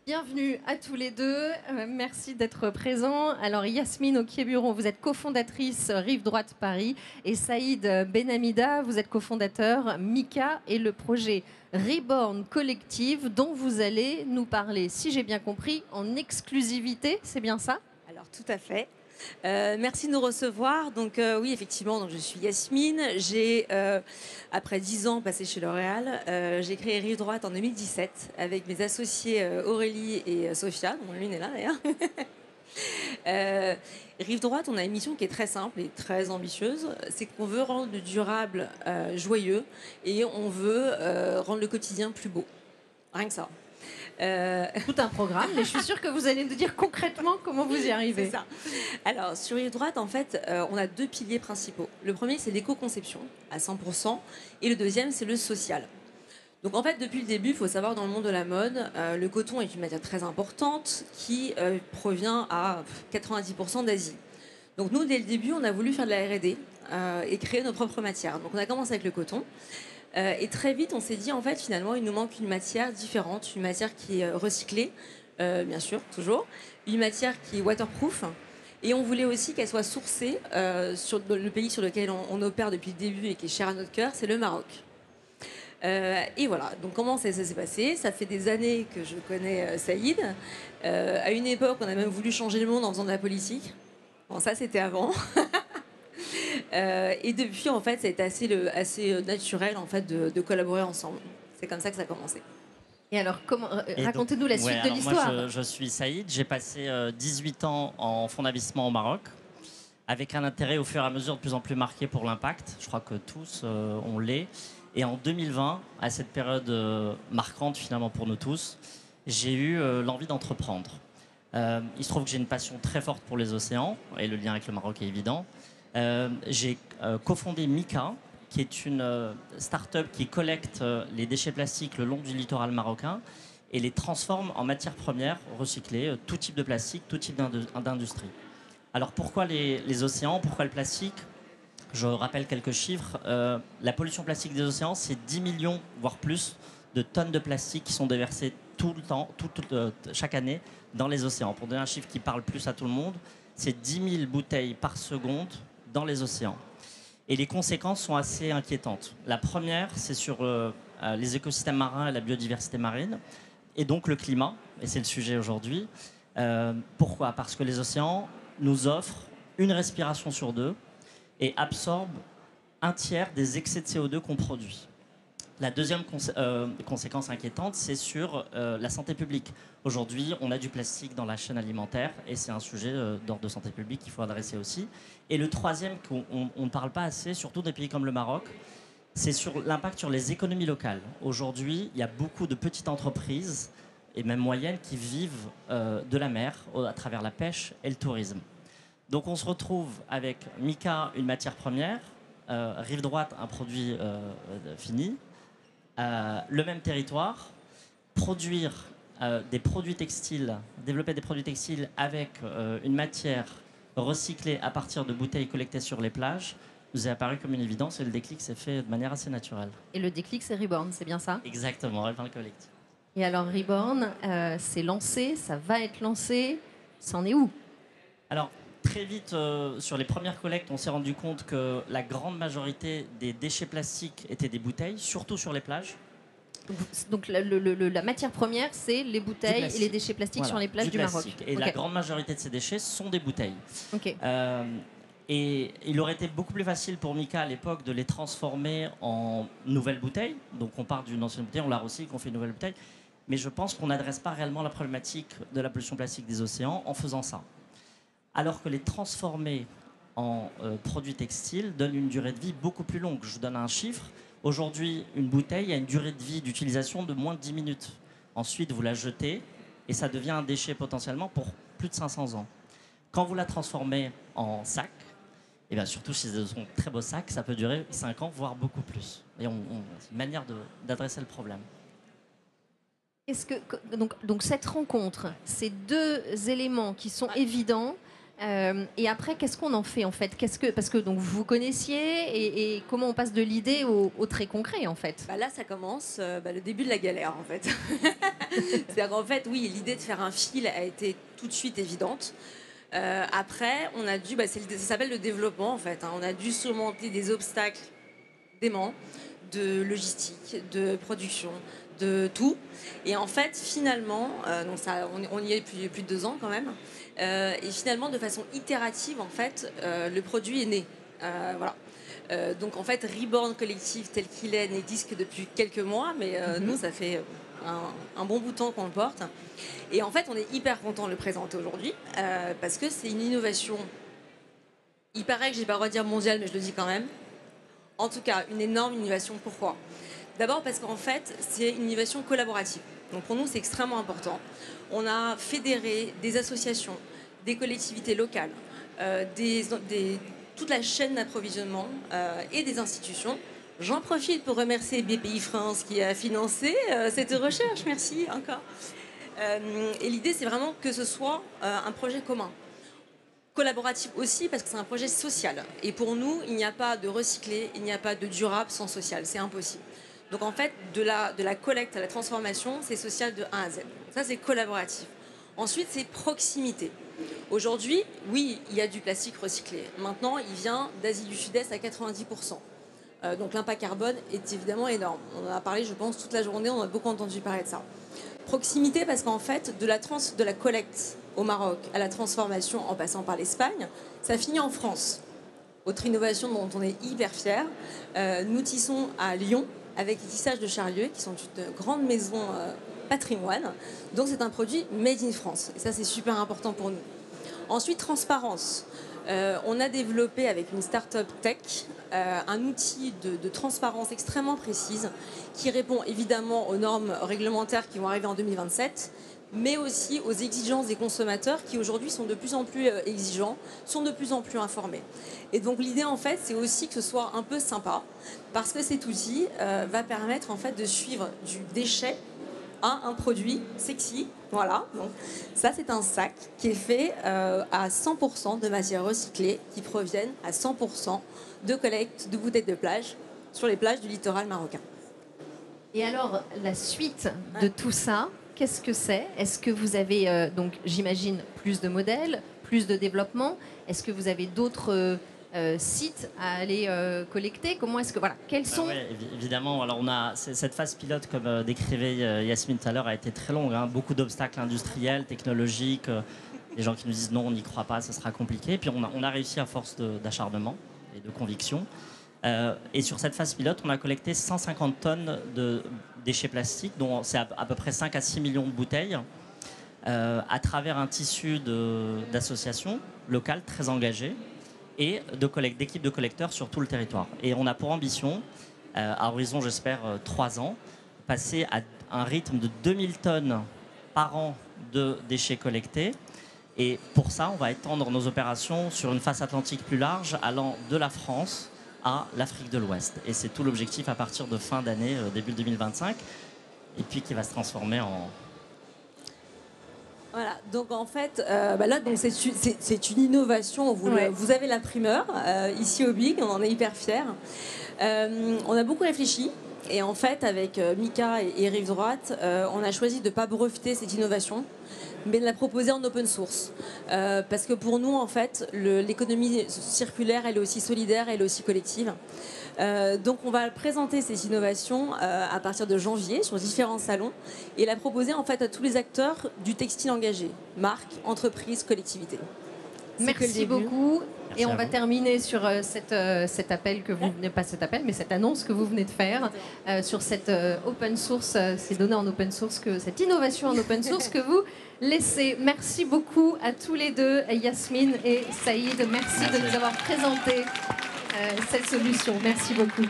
Bienvenue à tous les deux. Merci d'être présents. Alors, Yasmine Okié-Buron, vous êtes cofondatrice Rive Droite Paris. Et Saïd Benhamida, vous êtes cofondateur Mika et le projet Reborn Collective, dont vous allez nous parler, si j'ai bien compris, en exclusivité. C'est bien ça? Alors, tout à fait. Merci de nous recevoir. Donc oui, effectivement, donc je suis Yasmine. J'ai, après 10 ans passés chez L'Oréal, j'ai créé Rive Droite en 2017 avec mes associés Aurélie et Sophia, dont l'une est là d'ailleurs. Rive Droite, on a une mission qui est très simple et très ambitieuse. C'est qu'on veut rendre le durable joyeux et on veut rendre le quotidien plus beau. Rien que ça. Tout un programme, mais je suis sûre que vous allez nous dire concrètement comment vous y arrivez. C'est ça. Alors, sur Rive Droite, en fait, on a deux piliers principaux. Le premier, c'est l'éco-conception, à 100%, et le deuxième, c'est le social. Donc, en fait, depuis le début, il faut savoir, dans le monde de la mode, le coton est une matière très importante qui provient à 90% d'Asie. Donc, nous, dès le début, on a voulu faire de la R&D et créer nos propres matières. Donc, on a commencé avec le coton. Et très vite, on s'est dit, en fait, finalement, il nous manque une matière différente, une matière qui est recyclée, bien sûr, toujours, une matière qui est waterproof, et on voulait aussi qu'elle soit sourcée sur le pays sur lequel on opère depuis le début et qui est cher à notre cœur, c'est le Maroc. Et voilà, donc comment ça s'est passé? Ça fait des années que je connais Saïd. À une époque, on a même voulu changer le monde en faisant de la politique. Bon, ça, c'était avant. Et depuis, en fait, ça a été assez naturel en fait, de collaborer ensemble. C'est comme ça que ça a commencé. Et alors, racontez-nous la suite de l'histoire. Moi, je suis Saïd. J'ai passé 18 ans en fonds d'investissement au Maroc, avec un intérêt au fur et à mesure de plus en plus marqué pour l'impact. Je crois que tous on l'est. Et en 2020, à cette période marquante finalement pour nous tous, j'ai eu l'envie d'entreprendre. Il se trouve que j'ai une passion très forte pour les océans, et le lien avec le Maroc est évident. J'ai cofondé Mika, qui est une start-up qui collecte les déchets plastiques le long du littoral marocain et les transforme en matières premières recyclées, tout type de plastique, tout type d'industrie. Alors pourquoi les océans? Pourquoi le plastique? Je rappelle quelques chiffres. La pollution plastique des océans, c'est 10 millions, voire plus, de tonnes de plastique qui sont déversées tout le temps, chaque année, dans les océans. Pour donner un chiffre qui parle plus à tout le monde, c'est 10 000 bouteilles par seconde dans les océans. Et les conséquences sont assez inquiétantes. La première, c'est sur les écosystèmes marins et la biodiversité marine, et donc le climat, et c'est le sujet aujourd'hui. Pourquoi? Parce que les océans nous offrent une respiration sur deux et absorbent un tiers des excès de CO2 qu'on produit. La deuxième conséquence inquiétante, c'est sur la santé publique. Aujourd'hui, on a du plastique dans la chaîne alimentaire et c'est un sujet d'ordre de santé publique qu'il faut adresser aussi. Et le troisième, qu'on ne parle pas assez, surtout des pays comme le Maroc, c'est sur l'impact sur les économies locales. Aujourd'hui, il y a beaucoup de petites entreprises, et même moyennes, qui vivent de la mer à travers la pêche et le tourisme. Donc on se retrouve avec Mika, une matière première, Rive Droite, un produit fini, le même territoire, produire des produits textiles, développer des produits textiles avec une matière recyclée à partir de bouteilles collectées sur les plages, nous est apparu comme une évidence et le déclic s'est fait de manière assez naturelle. Et le déclic, c'est Reborn, c'est bien ça? Exactement, Reborn Collective. Et alors Reborn, c'est lancé, ça va être lancé, c'en est où? Alors, très vite, sur les premières collectes, on s'est rendu compte que la grande majorité des déchets plastiques étaient des bouteilles, surtout sur les plages. Donc la matière première, c'est les bouteilles et les déchets plastiques sur les plages du Maroc. Et la grande majorité de ces déchets sont des bouteilles. Okay. Et il aurait été beaucoup plus facile pour Mika à l'époque de les transformer en nouvelles bouteilles. Donc on part d'une ancienne bouteille, on la recycle, on fait une nouvelle bouteille. Mais je pense qu'on n'adresse pas réellement la problématique de la pollution plastique des océans en faisant ça. Alors que les transformer en produits textiles donne une durée de vie beaucoup plus longue. Je vous donne un chiffre. Aujourd'hui, une bouteille a une durée de vie d'utilisation de moins de 10 minutes. Ensuite, vous la jetez et ça devient un déchet potentiellement pour plus de 500 ans. Quand vous la transformez en sac, et bien surtout si ce sont très beaux sacs, ça peut durer 5 ans, voire beaucoup plus. Et c'est une manière d'adresser le problème. Donc cette rencontre, ces deux éléments qui sont évidents, et après, qu'est-ce qu'on en fait en fait? Parce que donc, vous vous connaissiez et comment on passe de l'idée au très concret en fait? Là, ça commence le début de la galère en fait. C'est-à-dire qu'en fait, oui, l'idée de faire un fil a été tout de suite évidente. Après, on a dû, ça s'appelle le développement en fait. On a dû surmonter des obstacles déments de logistique, de production, de tout. Et en fait, finalement, donc ça, on y est depuis plus de 2 ans quand même. Et finalement, de façon itérative, en fait, le produit est né. Voilà. Donc en fait, Reborn Collective tel qu'il est n'existe que depuis quelques mois, mais nous, ça fait un bon bout de temps qu'on le porte. Et en fait, on est hyper content de le présenter aujourd'hui parce que c'est une innovation. Il paraît que j'ai pas le droit de dire mondiale, mais je le dis quand même. En tout cas, une énorme innovation. Pourquoi ? D'abord parce qu'en fait, c'est une innovation collaborative. Donc pour nous, c'est extrêmement important. On a fédéré des associations, des collectivités locales, toute la chaîne d'approvisionnement et des institutions. J'en profite pour remercier BPI France qui a financé cette recherche. Merci encore. Et l'idée, c'est vraiment que ce soit un projet commun. Collaboratif aussi parce que c'est un projet social. Et pour nous, il n'y a pas de recyclé, il n'y a pas de durable sans social. C'est impossible. Donc en fait, de la collecte à la transformation, c'est social de A à Z. Ça, c'est collaboratif. Ensuite, c'est proximité. Aujourd'hui, oui, il y a du plastique recyclé. Maintenant, il vient d'Asie du Sud-Est à 90%. Donc l'impact carbone est évidemment énorme. On en a parlé, je pense, toute la journée, on a beaucoup entendu parler de ça. Proximité parce qu'en fait, de la collecte au Maroc à la transformation en passant par l'Espagne, ça finit en France. Autre innovation dont on est hyper fiers, nous tissons à Lyon avec les tissages de Charlieu, qui sont une grande maison patrimoine. Donc c'est un produit made in France. Et ça, c'est super important pour nous. Ensuite, transparence. On a développé avec une start-up tech un outil de transparence extrêmement précise qui répond évidemment aux normes réglementaires qui vont arriver en 2027, mais aussi aux exigences des consommateurs qui aujourd'hui sont de plus en plus exigeants, sont de plus en plus informés. Et donc l'idée en fait, c'est aussi que ce soit un peu sympa, parce que cet outil va permettre en fait de suivre du déchet à un produit sexy. Voilà, donc ça c'est un sac qui est fait à 100% de matières recyclées qui proviennent à 100% de collecte de bouteilles de plage sur les plages du littoral marocain. Et alors, la suite de tout ça, qu'est-ce que c'est ? Est-ce que vous avez, donc j'imagine, plus de modèles, plus de développement ? Est-ce que vous avez d'autres sites à aller collecter ? Comment est-ce que, voilà, quels sont... Oui, évidemment. Alors on a cette phase pilote, comme décrivait Yasmine tout à l'heure, a été très longue. Beaucoup d'obstacles industriels, technologiques. Des gens qui nous disent non, on n'y croit pas, ça sera compliqué. Puis on a réussi à force d'acharnement et de conviction. Et sur cette phase pilote, on a collecté 150 tonnes de déchets plastiques, dont c'est à peu près 5 à 6 millions de bouteilles, à travers un tissu d'associations locales très engagées et d'équipes de collecteurs sur tout le territoire. Et on a pour ambition, à horizon, j'espère, 3 ans, passer à un rythme de 2000 tonnes par an de déchets collectés. Et pour ça, on va étendre nos opérations sur une face atlantique plus large, allant de la France à l'Afrique de l'Ouest. Et c'est tout l'objectif à partir de fin d'année, début 2025, et puis qui va se transformer en... Voilà, donc en fait, là, c'est une innovation. Vous avez la primeur ici au BIG, on en est hyper fiers. On a beaucoup réfléchi. Et en fait, avec Mika et Rive Droite, on a choisi de ne pas breveter cette innovation, mais de la proposer en open source. Parce que pour nous, en fait, l'économie circulaire, elle est aussi solidaire, elle est aussi collective. Donc on va présenter ces innovations à partir de janvier sur différents salons et la proposer en fait à tous les acteurs du textile engagé, marques, entreprises, collectivités. Merci beaucoup. Merci et on à va vous. terminer sur cet appel que vous venez, pas cet appel, mais cette annonce que vous venez de faire sur cette open source, ces données en open source, cette innovation en open source que vous laissez. Merci beaucoup à tous les deux, Yasmine et Saïd. Merci de nous avoir présenté cette solution. Merci beaucoup.